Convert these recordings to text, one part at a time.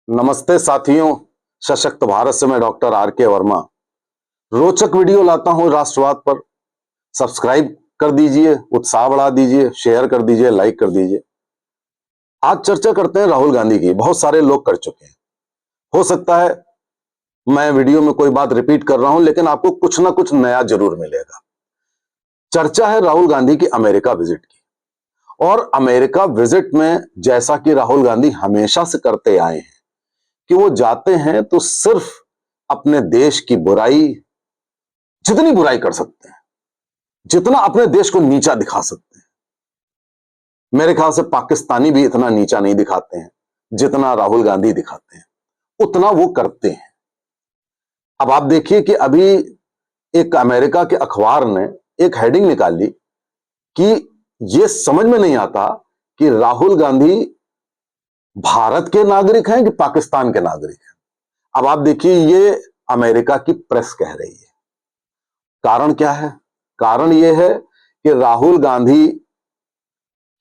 नमस्ते साथियों, सशक्त भारत से मैं डॉक्टर आर के वर्मा रोचक वीडियो लाता हूं राष्ट्रवाद पर। सब्सक्राइब कर दीजिए, उत्साह बढ़ा दीजिए, शेयर कर दीजिए, लाइक कर दीजिए। आज चर्चा करते हैं राहुल गांधी की। बहुत सारे लोग कर चुके हैं। हो सकता है मैं वीडियो में कोई बात रिपीट कर रहा हूं, लेकिन आपको कुछ ना कुछ नया जरूर मिलेगा। चर्चा है राहुल गांधी की अमेरिका विजिट की, और अमेरिका विजिट में जैसा कि राहुल गांधी हमेशा से करते आए हैं कि वो जाते हैं तो सिर्फ अपने देश की बुराई, जितनी बुराई कर सकते हैं, जितना अपने देश को नीचा दिखा सकते हैं। मेरे ख्याल से पाकिस्तानी भी इतना नीचा नहीं दिखाते हैं जितना राहुल गांधी दिखाते हैं, उतना वो करते हैं। अब आप देखिए कि अभी एक अमेरिका के अखबार ने एक हेडिंग निकाली कि ये समझ में नहीं आता कि राहुल गांधी भारत के नागरिक हैं कि पाकिस्तान के नागरिक हैं। अब आप देखिए, ये अमेरिका की प्रेस कह रही है। कारण क्या है? कारण यह है कि राहुल गांधी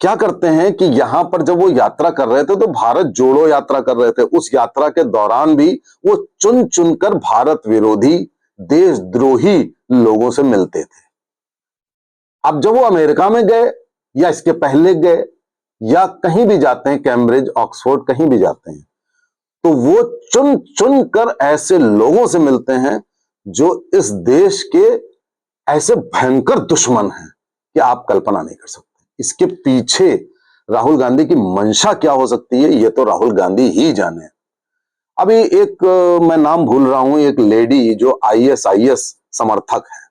क्या करते हैं कि यहां पर जब वो यात्रा कर रहे थे तो भारत जोड़ो यात्रा कर रहे थे। उस यात्रा के दौरान भी वो चुन चुनकर भारत विरोधी, देशद्रोही लोगों से मिलते थे। अब जब वो अमेरिका में गए या इसके पहले गए या कहीं भी जाते हैं, कैम्ब्रिज, ऑक्सफोर्ड, कहीं भी जाते हैं, तो वो चुन चुन कर ऐसे लोगों से मिलते हैं जो इस देश के ऐसे भयंकर दुश्मन हैं कि आप कल्पना नहीं कर सकते। इसके पीछे राहुल गांधी की मंशा क्या हो सकती है, ये तो राहुल गांधी ही जाने। अभी एक मैं नाम भूल रहा हूं, एक लेडी जो आईएसआईएस समर्थक है,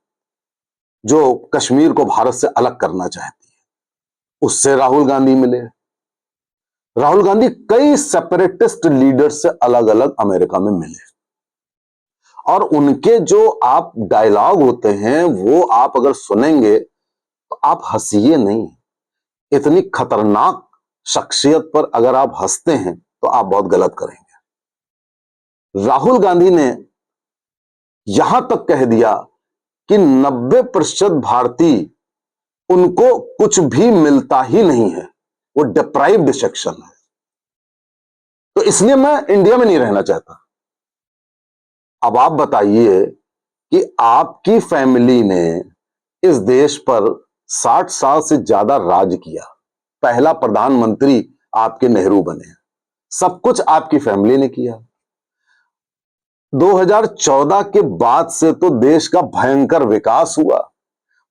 जो कश्मीर को भारत से अलग करना चाहती है, उससे राहुल गांधी मिले। राहुल गांधी कई सेपरेटिस्ट लीडर से अलग अलग अमेरिका में मिले, और उनके जो आप डायलॉग होते हैं वो आप अगर सुनेंगे तो आप हंसिए नहीं। इतनी खतरनाक शख्सियत पर अगर आप हंसते हैं तो आप बहुत गलत करेंगे। राहुल गांधी ने यहां तक कह दिया कि 90% भारतीय, उनको कुछ भी मिलता ही नहीं है, वो डिप्राइव्ड सेक्शन है, तो इसलिए मैं इंडिया में नहीं रहना चाहता। अब आप बताइए कि आपकी फैमिली ने इस देश पर 60 साल से ज्यादा राज किया, पहला प्रधानमंत्री आपके नेहरू बने, सब कुछ आपकी फैमिली ने किया। 2014 के बाद से तो देश का भयंकर विकास हुआ,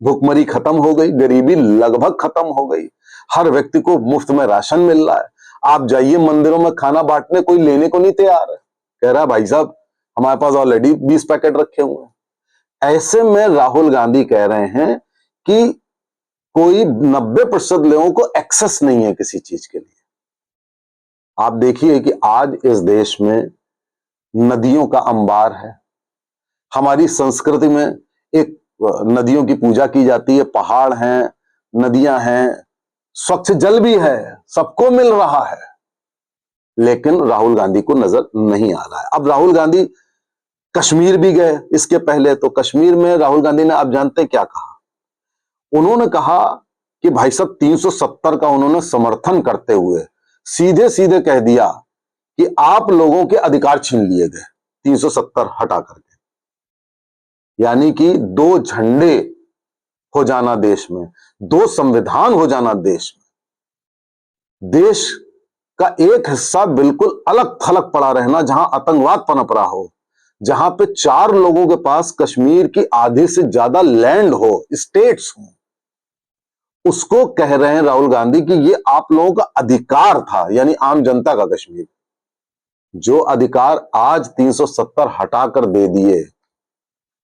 भुखमरी खत्म हो गई, गरीबी लगभग खत्म हो गई, हर व्यक्ति को मुफ्त में राशन मिल रहा है। आप जाइए मंदिरों में खाना बांटने, कोई लेने को नहीं तैयार है, कह रहा है भाई साहब हमारे पास ऑलरेडी 20 पैकेट रखे हुए हैं। ऐसे में राहुल गांधी कह रहे हैं कि कोई 90% लोगों को एक्सेस नहीं है किसी चीज के लिए। आप देखिए कि आज इस देश में नदियों का अंबार है। हमारी संस्कृति में एक नदियों की पूजा की जाती है, पहाड़ हैं, नदियां हैं, स्वच्छ जल भी है, सबको मिल रहा है, लेकिन राहुल गांधी को नजर नहीं आ रहा है। अब राहुल गांधी कश्मीर भी गए, इसके पहले तो कश्मीर में राहुल गांधी ने, आप जानते क्या कहा? उन्होंने कहा कि भाई साहब 370 का उन्होंने समर्थन करते हुए सीधे सीधे कह दिया कि आप लोगों के अधिकार छीन लिए गए 370 हटा करके। यानी कि दो झंडे हो जाना देश में, दो संविधान हो जाना देश में, देश का एक हिस्सा बिल्कुल अलग थलग पड़ा रहना, जहां आतंकवाद पनप रहा हो, जहां पे 4 लोगों के पास कश्मीर की आधी से ज्यादा लैंड हो, स्टेट्स हो, उसको कह रहे हैं राहुल गांधी कि ये आप लोगों का अधिकार था, यानी आम जनता का कश्मीर। जो अधिकार आज 370 हटाकर दे दिए।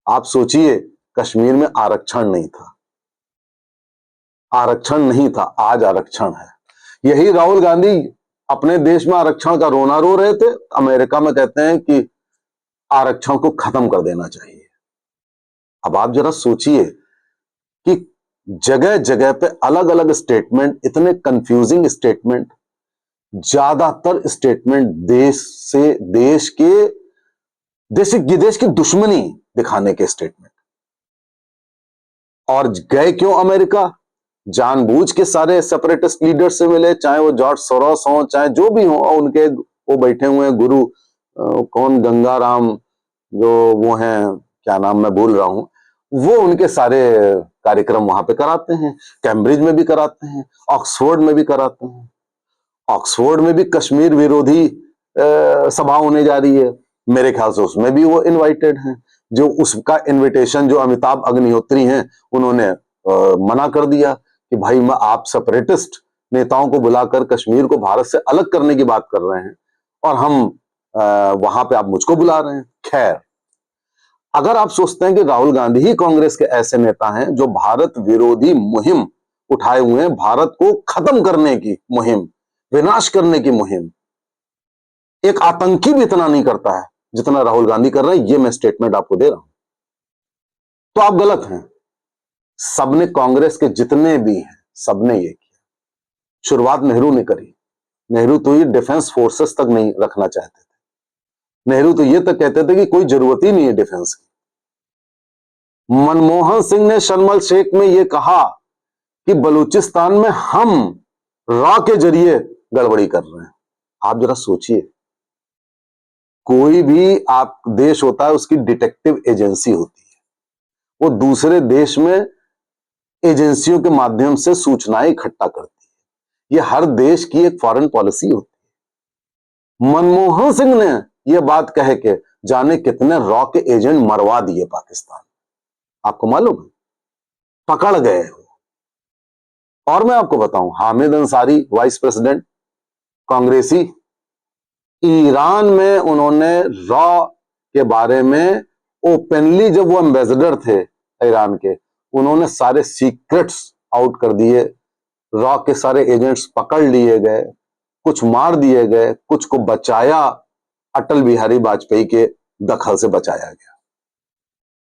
आप सोचिए, कश्मीर में आरक्षण नहीं था, आरक्षण नहीं था, आज आरक्षण है। यही राहुल गांधी अपने देश में आरक्षण का रोना रो रहे थे, अमेरिका में कहते हैं कि आरक्षण को खत्म कर देना चाहिए। अब आप जरा सोचिए कि जगह जगह पे अलग अलग स्टेटमेंट, इतने कंफ्यूजिंग स्टेटमेंट, ज्यादातर स्टेटमेंट देश की दुश्मनी दिखाने के स्टेटमेंट। और गए क्यों अमेरिका? जानबूझ के सारे सेपरेटिस्ट लीडर से मिले, चाहे वो जॉर्ज सोरोस हो, चाहे जो भी हो, उनके वो बैठे हुए हैं गुरु कौन गंगाराम, जो वो हैं, क्या नाम मैं भूल रहा हूं, वो उनके सारे कार्यक्रम वहां पे कराते हैं। कैम्ब्रिज में भी कराते हैं, ऑक्सफोर्ड में भी कराते हैं। ऑक्सफोर्ड में भी कश्मीर विरोधी सभा होने जा रही है, मेरे ख्याल से उसमें भी वो इनवाइटेड हैं। जो उसका इनविटेशन जो अमिताभ अग्निहोत्री हैं उन्होंने मना कर दिया कि भाई मैं आप सेपरेटिस्ट नेताओं को बुलाकर कश्मीर को भारत से अलग करने की बात कर रहे हैं और हम वहां पे आप मुझको बुला रहे हैं। खैर, अगर आप सोचते हैं कि राहुल गांधी ही कांग्रेस के ऐसे नेता हैं जो भारत विरोधी मुहिम उठाए हुए हैं, भारत को खत्म करने की मुहिम, विनाश करने की मुहिम, एक आतंकी भी इतना नहीं करता है जितना राहुल गांधी कर रहे हैं, ये मैं स्टेटमेंट आपको दे रहा हूं। तो आप गलत हैं। सबने, कांग्रेस के जितने भी हैं, सबने ये किया। शुरुआत नेहरू ने करी। नेहरू तो ये डिफेंस फोर्सेस तक नहीं रखना चाहते थे। नेहरू तो ये तक कहते थे कि कोई जरूरत ही नहीं है डिफेंस की। मनमोहन सिंह ने शर्मल शेख में यह कहा कि बलूचिस्तान में हम रॉ के जरिए गड़बड़ी कर रहे हैं। आप जरा सोचिए, कोई भी आप देश होता है उसकी डिटेक्टिव एजेंसी होती है, वो दूसरे देश में एजेंसियों के माध्यम से सूचनाएं इकट्ठा करती है। ये हर देश की एक फॉरेन पॉलिसी होती है। मनमोहन सिंह ने यह बात कह के जाने कितने रॉ के एजेंट मरवा दिए पाकिस्तान, आपको मालूम है, पकड़ गए हो। और मैं आपको बताऊं, हामिद अंसारी वाइस प्रेसिडेंट कांग्रेसी, ईरान में उन्होंने रॉ के बारे में ओपनली, जब वो एम्बेसडर थे ईरान के, उन्होंने सारे सीक्रेट्स आउट कर दिए। रॉ के सारे एजेंट्स पकड़ लिए गए, कुछ मार दिए गए, कुछ को बचाया, अटल बिहारी वाजपेयी के दखल से बचाया गया।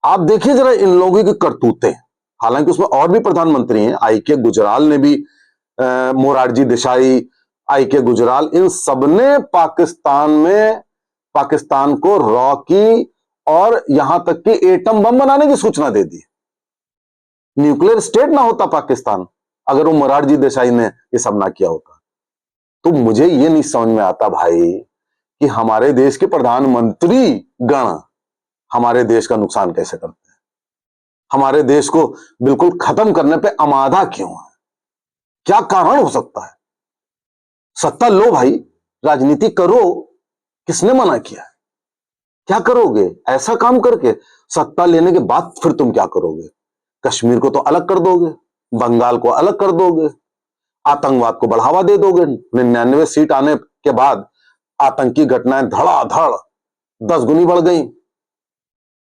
आप देखिए जरा इन लोगों की करतूतें। हालांकि उसमें और भी प्रधानमंत्री हैं, आई के गुजराल ने भी, मोरारजी देसाई, आई के गुजराल, इन सबने पाकिस्तान में, पाकिस्तान को रॉ की और यहां तक कि एटम बम बनाने की सूचना दे दी। न्यूक्लियर स्टेट ना होता पाकिस्तान अगर वो मोरारजी देसाई ने ये सब ना किया होता। तो मुझे ये नहीं समझ में आता भाई कि हमारे देश के प्रधानमंत्री गण हमारे देश का नुकसान कैसे करते हैं, हमारे देश को बिल्कुल खत्म करने पे आमादा क्यों है, क्या कारण हो सकता है। सत्ता लो भाई, राजनीति करो, किसने मना किया है। क्या करोगे ऐसा काम करके? सत्ता लेने के बाद फिर तुम क्या करोगे? कश्मीर को तो अलग कर दोगे, बंगाल को अलग कर दोगे, आतंकवाद को बढ़ावा दे दोगे। 99 सीट आने के बाद आतंकी घटनाएं धड़ाधड़ 10 गुनी बढ़ गई।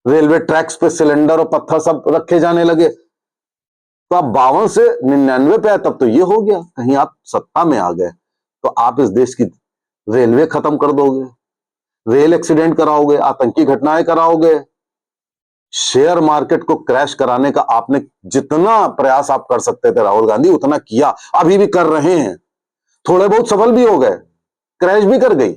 रेलवे ट्रैक्स पे सिलेंडर और पत्थर सब रखे जाने लगे। तो आप 52 से 99 पे आए, तब तो ये हो गया। कहीं आप सत्ता में आ गए तो आप इस देश की रेलवे खत्म कर दोगे, रेल एक्सीडेंट कराओगे, आतंकी घटनाएं कराओगे, शेयर मार्केट को क्रैश कराने का आपने जितना प्रयास आप कर सकते थे राहुल गांधी, उतना किया, अभी भी कर रहे हैं। थोड़े बहुत सफल भी हो गए, क्रैश भी कर गई।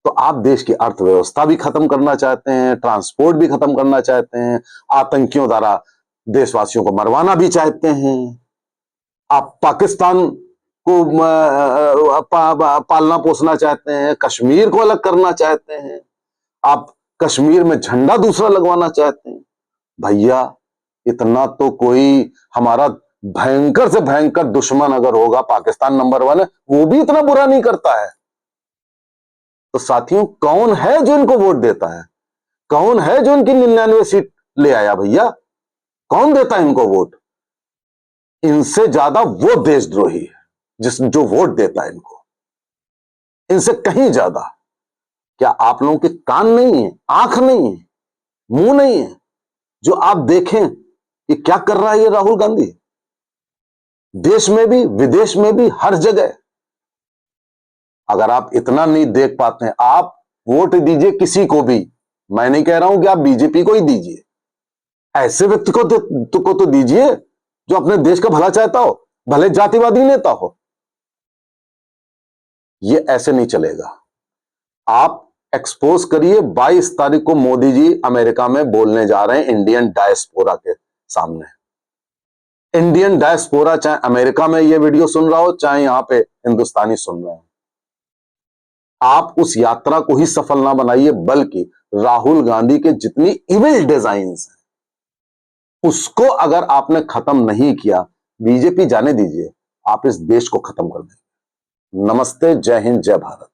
तो आप देश की अर्थव्यवस्था भी खत्म करना चाहते हैं, ट्रांसपोर्ट भी खत्म करना चाहते हैं, आतंकियों द्वारा देशवासियों को मरवाना भी चाहते हैं। आप पाकिस्तान को पालना पोसना चाहते हैं, कश्मीर को अलग करना चाहते हैं, आप कश्मीर में झंडा दूसरा लगवाना चाहते हैं। भैया, इतना तो कोई हमारा भयंकर से भयंकर दुश्मन अगर होगा, पाकिस्तान नंबर 1 है, वो भी इतना बुरा नहीं करता है। तो साथियों, कौन है जो इनको वोट देता है? कौन है जो इनकी 99 सीट ले आया? भैया, कौन देता है इनको वोट? इनसे ज्यादा वो देशद्रोही है जो वोट देता है इनको, इनसे कहीं ज्यादा। क्या आप लोगों के कान नहीं है, आंख नहीं है, मुंह नहीं है, जो आप देखें कि क्या कर रहा है ये राहुल गांधी? देश में भी, विदेश में भी, हर जगह। अगर आप इतना नहीं देख पाते हैं, आप वोट दीजिए किसी को भी। मैं नहीं कह रहा हूं कि आप बीजेपी को ही दीजिए, ऐसे व्यक्ति को तो दीजिए जो अपने देश का भला चाहता हो, भले जातिवादी नेता हो। ये ऐसे नहीं चलेगा। आप एक्सपोज करिए। 22 तारीख को मोदी जी अमेरिका में बोलने जा रहे हैं इंडियन डायस्पोरा के सामने। इंडियन डायस्पोरा चाहे अमेरिका में ये वीडियो सुन रहा हो, चाहे यहां पे हिंदुस्तानी सुन रहा हो, आप उस यात्रा को ही सफल ना बनाइए, बल्कि राहुल गांधी के जितनी इविल डिजाइन्स हैं उसको अगर आपने खत्म नहीं किया, बीजेपी जाने दीजिए, आप इस देश को खत्म कर देंगे। नमस्ते, जय हिंद, जय भारत।